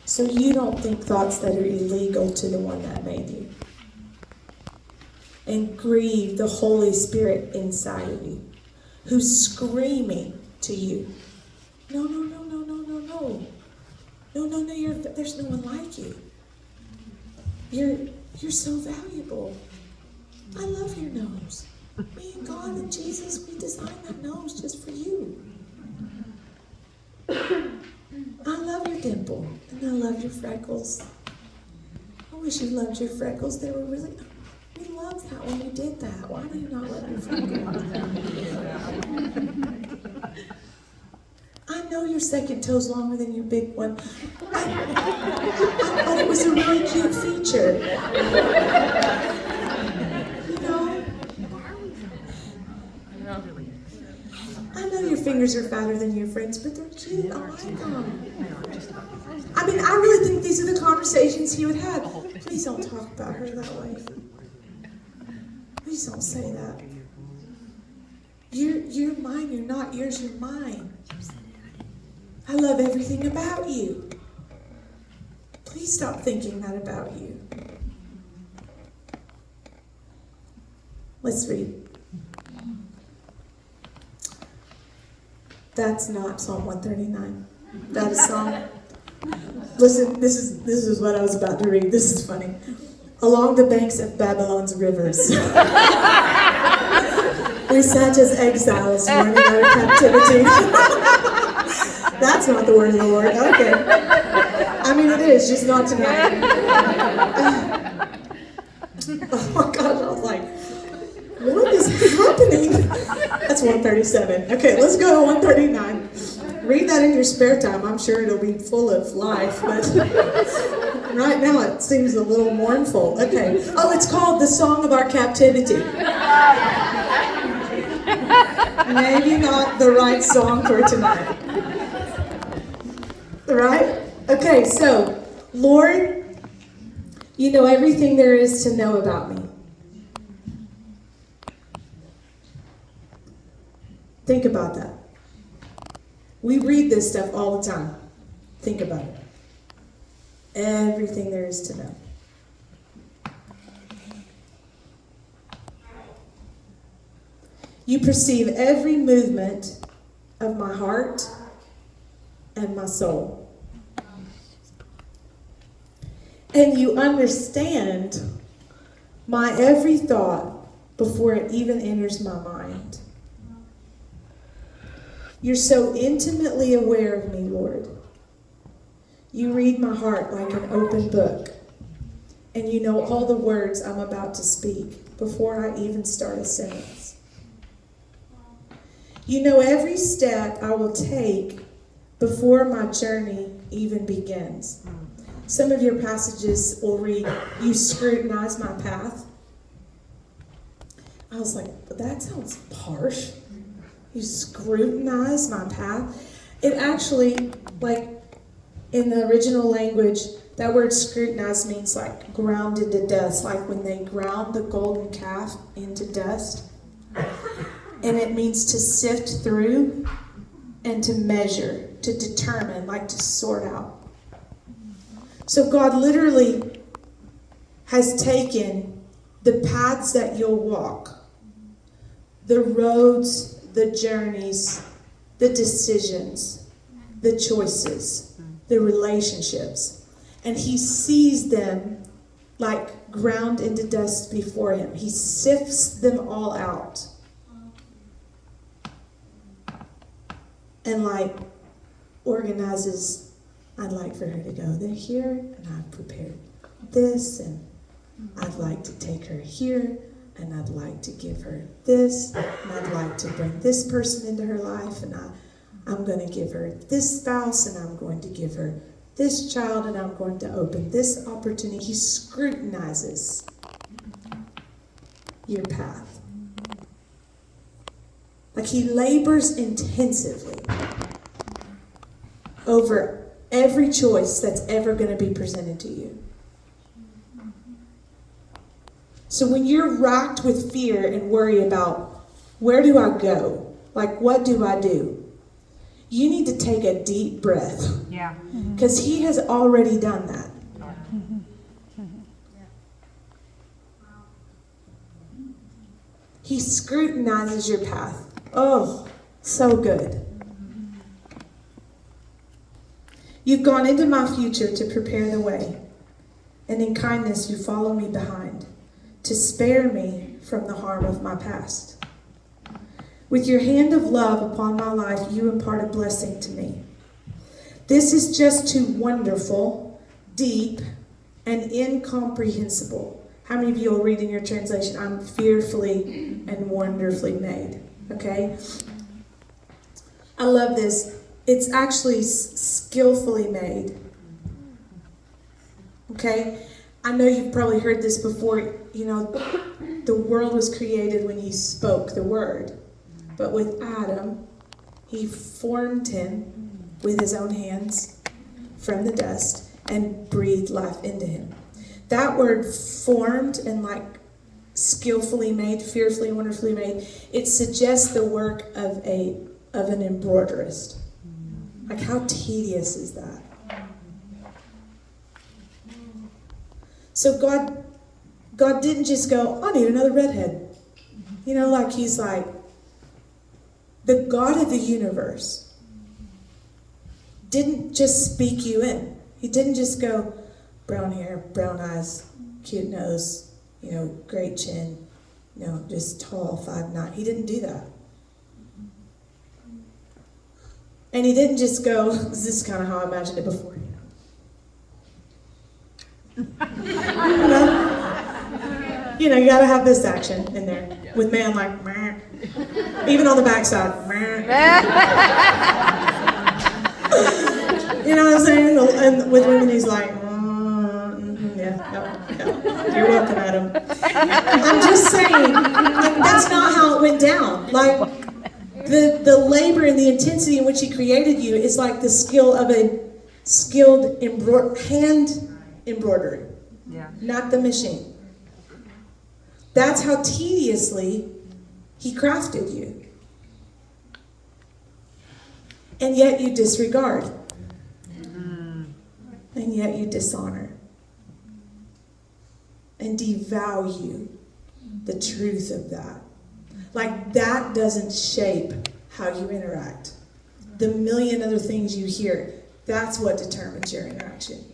So you don't think thoughts that are illegal to the one that made you. And grieve the Holy Spirit inside of you, who's screaming to you, no, no, no, no, no, no, no. No, no, no, there's no one like you. You're so valuable. I love your nose. Me and God and Jesus, we designed that nose just for you. I love your dimple, and I love your freckles. I wish you loved your freckles. They were really... We loved that when you did that. Why do you not love your freckles? I know your second toe's longer than your big one. I thought it was a really cute feature. You know? I know your fingers are fatter than your friends, but they're cute. I like them. I mean, I really think these are the conversations he would have. Please don't talk about her that way. Please don't say that. You're mine, you're not yours, you're mine. I love everything about you. Please stop thinking that about you. Let's read. That's not Psalm 139. That is Psalm. Listen, this is what I was about to read. This is funny. Along the banks of Babylon's rivers. We sat as exiles mourning our captivity. That's not the word of the Lord. Okay. I mean, it is, just not tonight. Oh my gosh, I was like, what is happening? That's 137. Okay, let's go to 139. Read that in your spare time. I'm sure it'll be full of life, but right now it seems a little mournful. Okay. Oh, it's called The Song of Our Captivity. Maybe not the right song for tonight. Right? Okay, so, Lord, you know everything there is to know about me. Think about that. We read this stuff all the time. Think about it. Everything there is to know. You perceive every movement of my heart and my soul. And you understand my every thought before it even enters my mind. You're so intimately aware of me, Lord. You read my heart like an open book, and you know all the words I'm about to speak before I even start a sentence. You know every step I will take before my journey even begins. Some of your passages will read, you scrutinize my path. I was like, that sounds harsh. You scrutinize my path. It actually, like in the original language, that word scrutinize means like ground into dust, like when they ground the golden calf into dust. And it means to sift through and to measure, to determine, like to sort out. So God literally has taken the paths that you'll walk, the roads, the journeys, the decisions, the choices, the relationships, and he sees them like ground into dust before him. He sifts them all out. And like organizes, I'd like for her to go there here, and I've prepared this, and I'd like to take her here, and I'd like to give her this, and I'd like to bring this person into her life, and I'm going to give her this spouse, and I'm going to give her this child, and I'm going to open this opportunity. He scrutinizes your path. Like he labors intensively over every choice that's ever going to be presented to you. So when you're racked with fear and worry about where do I go? Like what do I do? you need to take a deep breath. Yeah. Because he has already done that. He scrutinizes your path. Oh, so good. You've gone into my future to prepare the way, and in kindness you follow me behind, to spare me from the harm of my past. With your hand of love upon my life, you impart a blessing to me. This is just too wonderful, deep, and incomprehensible. How many of you will read in your translation, I'm fearfully and wonderfully made? Okay? I love this. It's actually skillfully made. Okay? I know you've probably heard this before. You know, the world was created when he spoke the word. But with Adam, he formed him with his own hands from the dust and breathed life into him. That word formed and like skillfully made, fearfully, wonderfully made, it suggests the work of an embroiderist. Like, how tedious is that? So God didn't just go, I need another redhead. You know, like he's like, the God of the universe didn't just speak you in. He didn't just go, brown hair, brown eyes, cute nose, you know, great chin, you know, just tall, 5'9". He didn't do that. And he didn't just go, this is kind of how I imagined it before. You know, you gotta have this action in there with man like, meh. Even on the backside, meh. You know what I'm saying? And with women, he's like, yeah, you're welcome, Adam. I'm just saying, like, that's not how it went down. Like, the labor and the intensity in which he created you is like the skill of a skilled hand embroidery, not the machine. That's how tediously he crafted you. And yet you disregard. And yet you dishonor. And devalue the truth of that. Like, that doesn't shape how you interact. The million other things you hear, that's what determines your interaction.